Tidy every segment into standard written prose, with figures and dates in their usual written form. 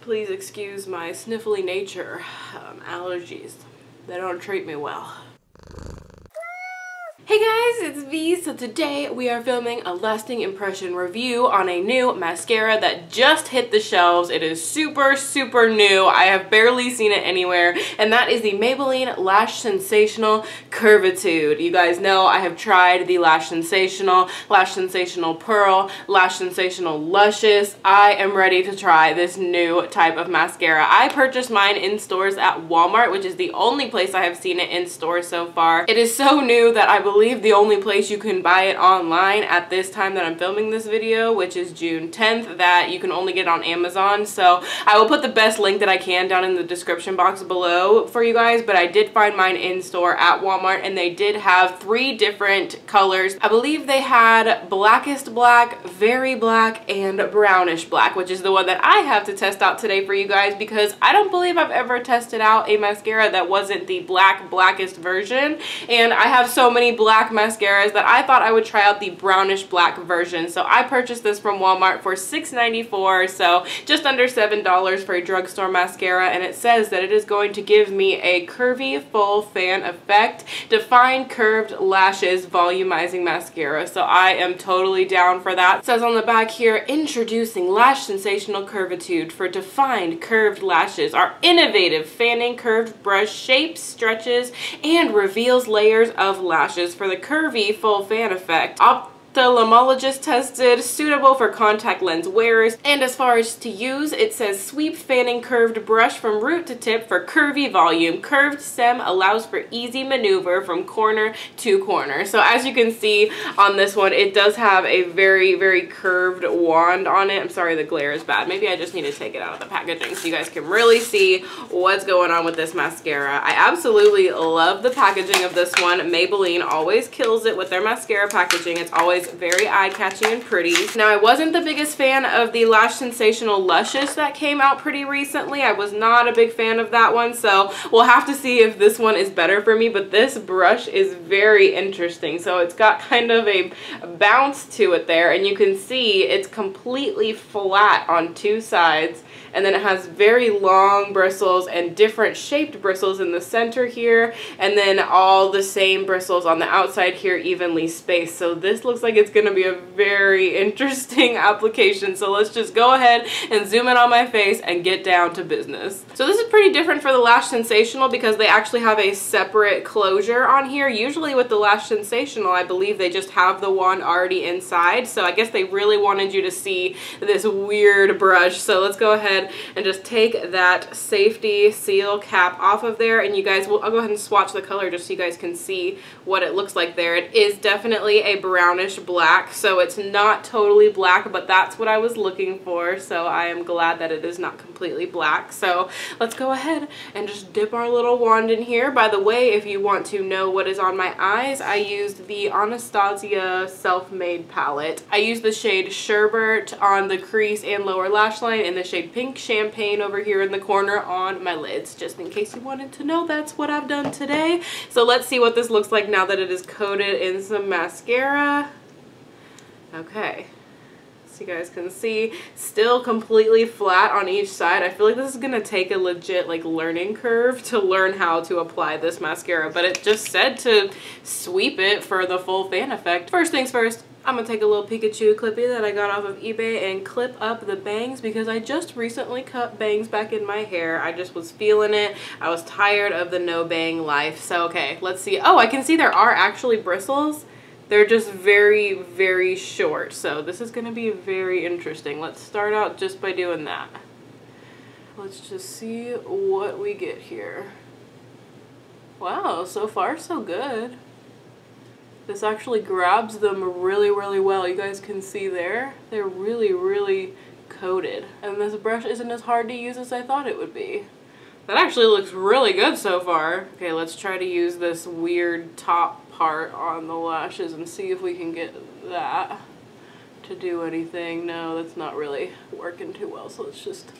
Please excuse my sniffly nature. Allergies. They don't treat me well. Hey guys, it's V. So today we are filming a lasting impression review on a new mascara that just hit the shelves. It is super new. I have barely seen it anywhere, and that is the Maybelline Lash Sensational Curvitude. You guys know I have tried the Lash Sensational Pearl, Lash Sensational Luscious. I am ready to try this new type of mascara. I purchased mine in stores at Walmart, which is the only place I have seen it in stores so far. It is so new that I believe the only place you can buy it online at this time that I'm filming this video, which is June 10th, that you can only get on Amazon. So I will put the best link that I can down in the description box below for you guys, but I did find mine in store at Walmart, and they did have 3 different colors. I believe they had blackest black, very black, and brownish black, which is the one that I have to test out today for you guys, because I don't believe I've ever tested out a mascara that wasn't the blackest version, and I have so many black mascaras that I thought I would try out the brownish black version. So I purchased this from Walmart for $6.94, so just under $7 for a drugstore mascara, and it says that it is going to give me a curvy full fan effect, defined curved lashes volumizing mascara. So I am totally down for that. It says on the back here, introducing Lash Sensational Curvitude for defined curved lashes. Our innovative fanning curved brush shapes, stretches, and reveals layers of lashes for the curvy full fan effect. Ophthalmologist tested, suitable for contact lens wearers, and as far as to use, it says sweep fanning curved brush from root to tip for curvy volume. Curved stem allows for easy maneuver from corner to corner. So as you can see on this one, it does have a very curved wand on it. I'm sorry the glare is bad. Maybe I just need to take it out of the packaging so you guys can really see what's going on with this mascara. I absolutely love the packaging of this one. Maybelline always kills it with their mascara packaging. It's always very eye-catching and pretty. Now, I wasn't the biggest fan of the Lash Sensational Luscious that came out pretty recently. I was not a big fan of that one, so we'll have to see if this one is better for me, but this brush is very interesting. So it's got kind of a bounce to it there, and you can see it's completely flat on 2 sides, and then it has very long bristles and different shaped bristles in the center here, and then all the same bristles on the outside here, evenly spaced. So this looks like it's going to be a very interesting application. So let's just go ahead and zoom in on my face and get down to business. So this is pretty different for the Lash Sensational because they actually have a separate closure on here. Usually with the Lash Sensational, I believe they just have the wand already inside. So I guess they really wanted you to see this weird brush. So let's go ahead and just take that safety seal cap off of there, and you guys will, I'll go ahead and swatch the color just so you guys can see what it looks like there. It is definitely a brownish black, so it's not totally black, but that's what I was looking for, so I am glad that it is not completely black. So let's go ahead and just dip our little wand in here. By the way, if you want to know what is on my eyes, I used the Anastasia Self-Made palette. I used the shade Sherbet on the crease and lower lash line, and the shade Pink Champagne over here in the corner on my lids, just in case you wanted to know. That's what I've done today. So let's see what this looks like now that it is coated in some mascara. Okay, so you guys can see, still completely flat on each side. I feel like this is gonna take a legit like learning curve to learn how to apply this mascara, but it just said to sweep it for the full fan effect. First things first, I'm gonna take a little Pikachu clippy that I got off of eBay and clip up the bangs because I just recently cut bangs back in my hair. I just was feeling it. I was tired of the no bang life. So okay, let's see. Oh, I can see there are actually bristles. They're just very short. So this is gonna be very interesting. Let's start out just by doing that. Let's just see what we get here. Wow, so far so good. This actually grabs them really well. You guys can see there. They're really coated. And this brush isn't as hard to use as I thought it would be. That actually looks really good so far. Okay, let's try to use this weird top part on the lashes and see if we can get that to do anything. No, that's not really working too well. So let's just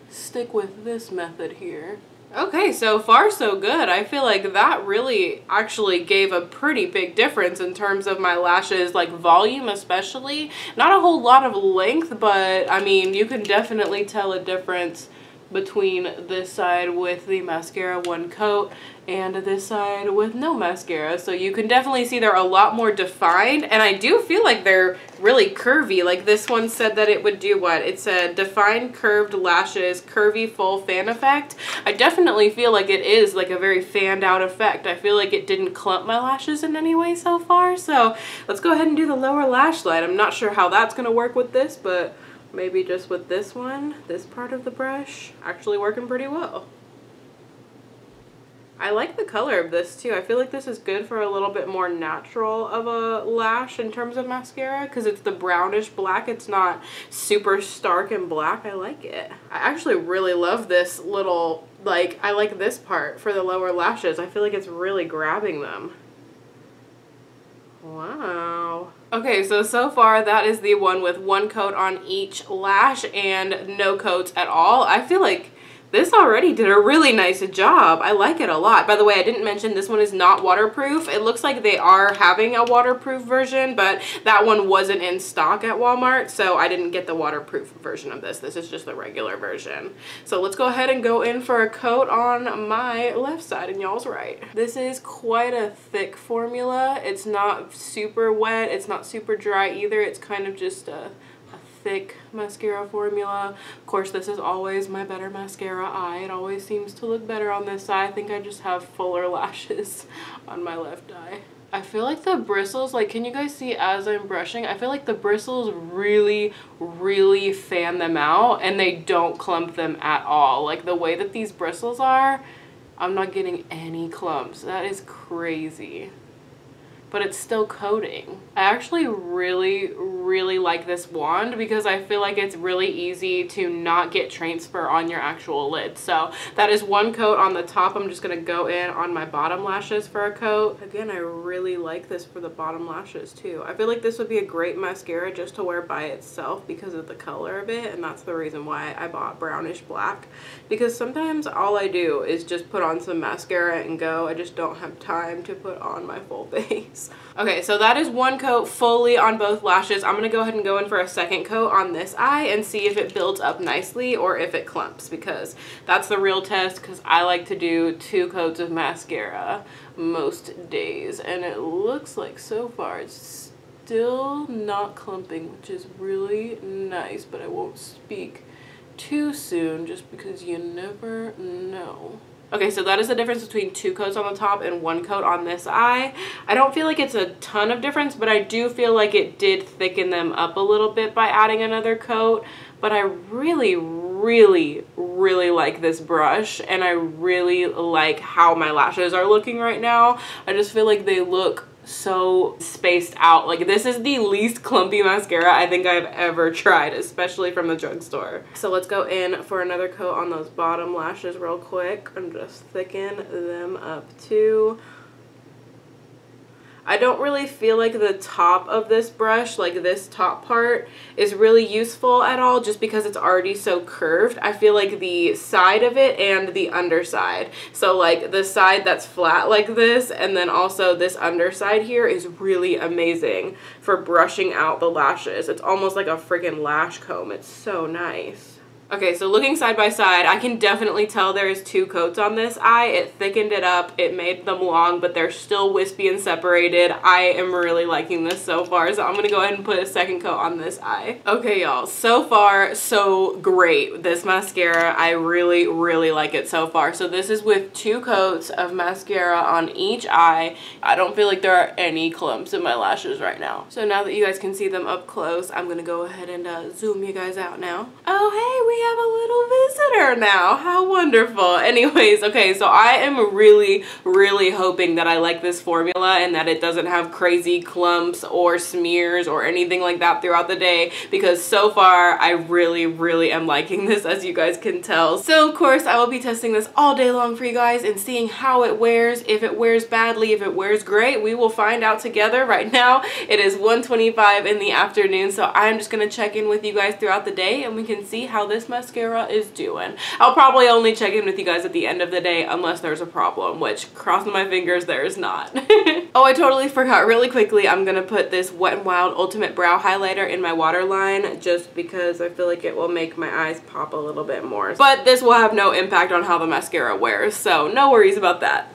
stick with this method here. Okay, so far so good. I feel like that really actually gave a pretty big difference in terms of my lashes, like volume especially. Not a whole lot of length, but I mean, you can definitely tell a difference between this side with the mascara one coat and this side with no mascara. So you can definitely see they're a lot more defined, and I do feel like they're really curvy. Like this one said that it would do what? It said defined curved lashes, curvy full fan effect. I definitely feel like it is like a very fanned out effect. I feel like it didn't clump my lashes in any way so far. So let's go ahead and do the lower lash line. I'm not sure how that's gonna work with this, but maybe just with this one, this part of the brush, actually working pretty well. I like the color of this too. I feel like this is good for a little bit more natural of a lash in terms of mascara because it's the brownish black. It's not super stark and black. I like it. I actually really love this little, like, I like this part for the lower lashes. I feel like it's really grabbing them. Wow. Okay, so far that is the one with one coat on each lash and no coats at all. I feel like this already did a really nice job. I like it a lot. By the way, I didn't mention this one is not waterproof. It looks like they are having a waterproof version, but that one wasn't in stock at Walmart, so I didn't get the waterproof version of this. This is just the regular version. So let's go ahead and go in for a coat on my left side and y'all's right. This is quite a thick formula. It's not super wet. It's not super dry either. It's kind of just a thick mascara formula. Of course, this is always my better mascara eye. It always seems to look better on this side. I think I just have fuller lashes on my left eye. I feel like the bristles, like, can you guys see as I'm brushing? I feel like the bristles really, really fan them out and they don't clump them at all. Like the way that these bristles are, I'm not getting any clumps. That is crazy. But it's still coating. I actually really like this wand because I feel like it's really easy to not get transfer on your actual lid. So that is one coat on the top. I'm just gonna go in on my bottom lashes for a coat. Again, I really like this for the bottom lashes too. I feel like this would be a great mascara just to wear by itself because of the color of it, and that's the reason why I bought brownish black, because sometimes all I do is just put on some mascara and go. I just don't have time to put on my full face. Okay, so that is one coat fully on both lashes. I'm gonna go ahead and go in for a second coat on this eye and see if it builds up nicely or if it clumps, because that's the real test, because I like to do 2 coats of mascara most days, and it looks like so far it's still not clumping, which is really nice, but I won't speak too soon just because you never know. Okay, so that is the difference between 2 coats on the top and 1 coat on this eye. I don't feel like it's a ton of difference, but I do feel like it did thicken them up a little bit by adding another coat. But I really like this brush, and I really like how my lashes are looking right now. I just feel like they look so spaced out. Like, this is the least clumpy mascara I think I've ever tried, especially from the drugstore. So let's go in for another coat on those bottom lashes real quick and just thicken them up too. I don't really feel like the top of this brush, like this top part, is really useful at all just because it's already so curved. I feel like the side of it and the underside. So like the side that's flat like this, and then also this underside here is really amazing for brushing out the lashes. It's almost like a freaking lash comb. It's so nice. Okay, so looking side by side, I can definitely tell there's 2 coats on this eye. It thickened it up, it made them long, but they're still wispy and separated. I am really liking this so far, so I'm gonna go ahead and put a second coat on this eye. Okay, y'all, so far, so great. This mascara, I really like it so far. So this is with 2 coats of mascara on each eye. I don't feel like there are any clumps in my lashes right now. So now that you guys can see them up close, I'm gonna go ahead and zoom you guys out now. Oh, hey, we have a little visitor now. How wonderful. Anyways, okay, so I am really hoping that I like this formula and that it doesn't have crazy clumps or smears or anything like that throughout the day, because so far I really am liking this, as you guys can tell. So of course I will be testing this all day long for you guys and seeing how it wears. If it wears badly, if it wears great, we will find out together. Right now it is 1:25 in the afternoon, so I'm just gonna check in with you guys throughout the day and we can see how this mascara is doing. done. I'll probably only check in with you guys at the end of the day unless there's a problem, which crossing my fingers there is not. Oh, I totally forgot. Really quickly, I'm gonna put this Wet n Wild Ultimate Brow Highlighter in my waterline just because I feel like it will make my eyes pop a little bit more. But this will have no impact on how the mascara wears, so no worries about that.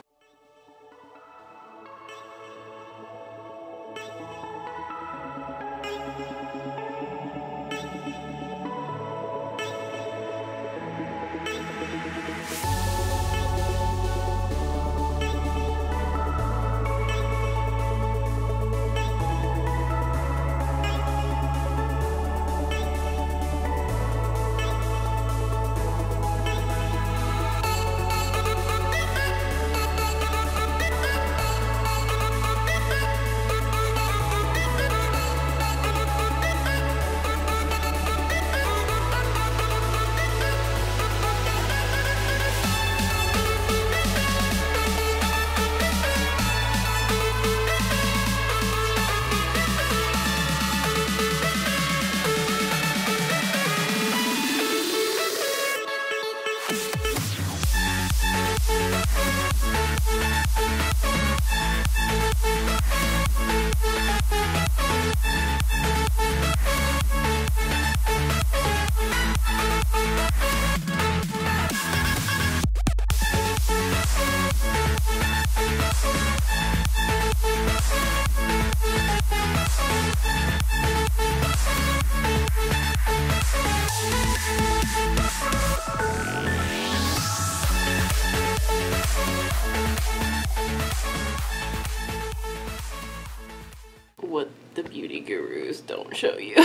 What the beauty gurus don't show you.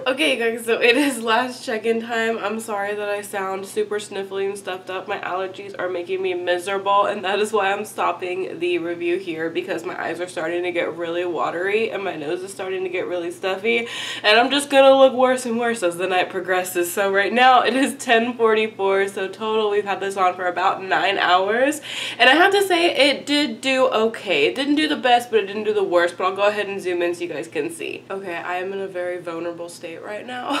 Okay guys, so it is last check-in time. I'm sorry that I sound super sniffly and stuffed up. My allergies are making me miserable, and that is why I'm stopping the review here, because my eyes are starting to get really watery and my nose is starting to get really stuffy, and I'm just gonna look worse and worse as the night progresses. So right now it is 10:44, so total we've had this on for about 9 hours, and I have to say it did do okay. It didn't do the best, but it didn't do the worst, but I'll go ahead and zoom in so you guys can see. Okay, I am in a very vulnerable state right now.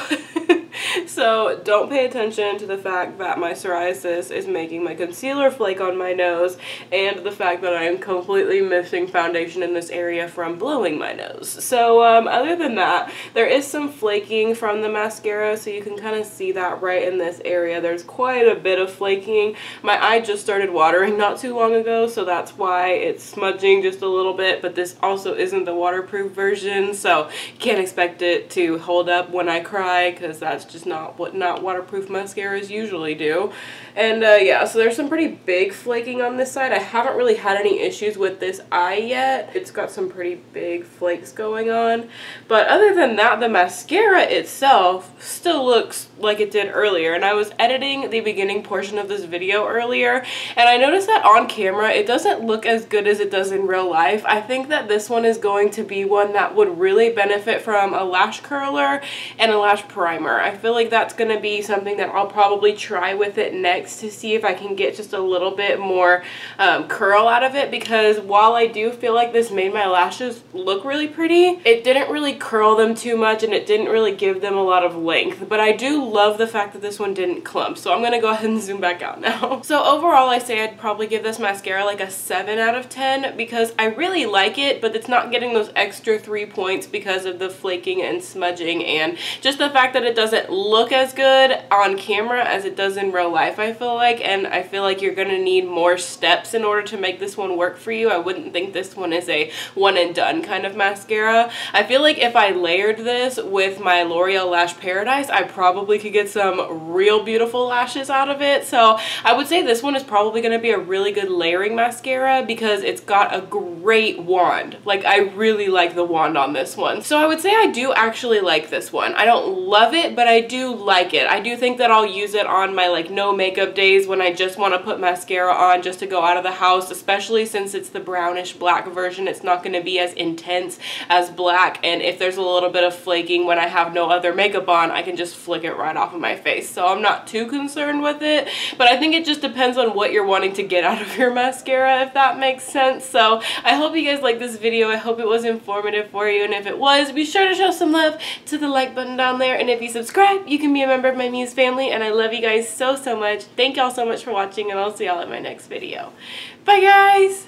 So don't pay attention to the fact that my psoriasis is making my concealer flake on my nose, and the fact that I am completely missing foundation in this area from blowing my nose. So other than that, there is some flaking from the mascara, so you can kind of see that right in this area. There's quite a bit of flaking. My eye just started watering not too long ago, so that's why it's smudging just a little bit, but this also isn't the waterproof version, so you can't expect it to hold up when I cry, because that's just not what waterproof mascaras usually do. And yeah, so there's some pretty big flaking on this side. I haven't really had any issues with this eye yet. It's got some pretty big flakes going on, but other than that, the mascara itself still looks like it did earlier. And I was editing the beginning portion of this video earlier, and I noticed that on camera it doesn't look as good as it does in real life. I think that this one is going to be one that would really benefit from a lash curler and a lash primer. I feel like that's going to be something that I'll probably try with it next to see if I can get just a little bit more curl out of it, because while I do feel like this made my lashes look really pretty, it didn't really curl them too much and it didn't really give them a lot of length. But I do love the fact that this one didn't clump, so I'm going to go ahead and zoom back out now. So overall, I say I'd probably give this mascara like a 7 out of 10 because I really like it, but it's not getting those extra 3 points because of the flaking and smudging and just the fact that it doesn't look as good on camera as it does in real life, I feel like, and I feel like you're going to need more steps in order to make this one work for you. I wouldn't think this one is a one and done kind of mascara. I feel like if I layered this with my L'Oreal Lash Paradise, I probably could get some real beautiful lashes out of it. So I would say this one is probably going to be a really good layering mascara because it's got a great wand. Like, I really like the wand on this one. So I would say I do actually like this one. I don't love it, but I do like it. I do think that I'll use it on my like no makeup days when I just want to put mascara on just to go out of the house, especially since it's the brownish black version. It's not going to be as intense as black, and if there's a little bit of flaking when I have no other makeup on, I can just flick it right off of my face. So I'm not too concerned with it, but I think it just depends on what you're wanting to get out of your mascara, if that makes sense. So I hope you guys liked this video. I hope it was informative for you, and if it was, be sure to show some love to the like button down there, and if you subscribe, subscribe, you can be a member of my Muse family, and I love you guys so much. Thank y'all so much for watching, and I'll see y'all in my next video. Bye guys!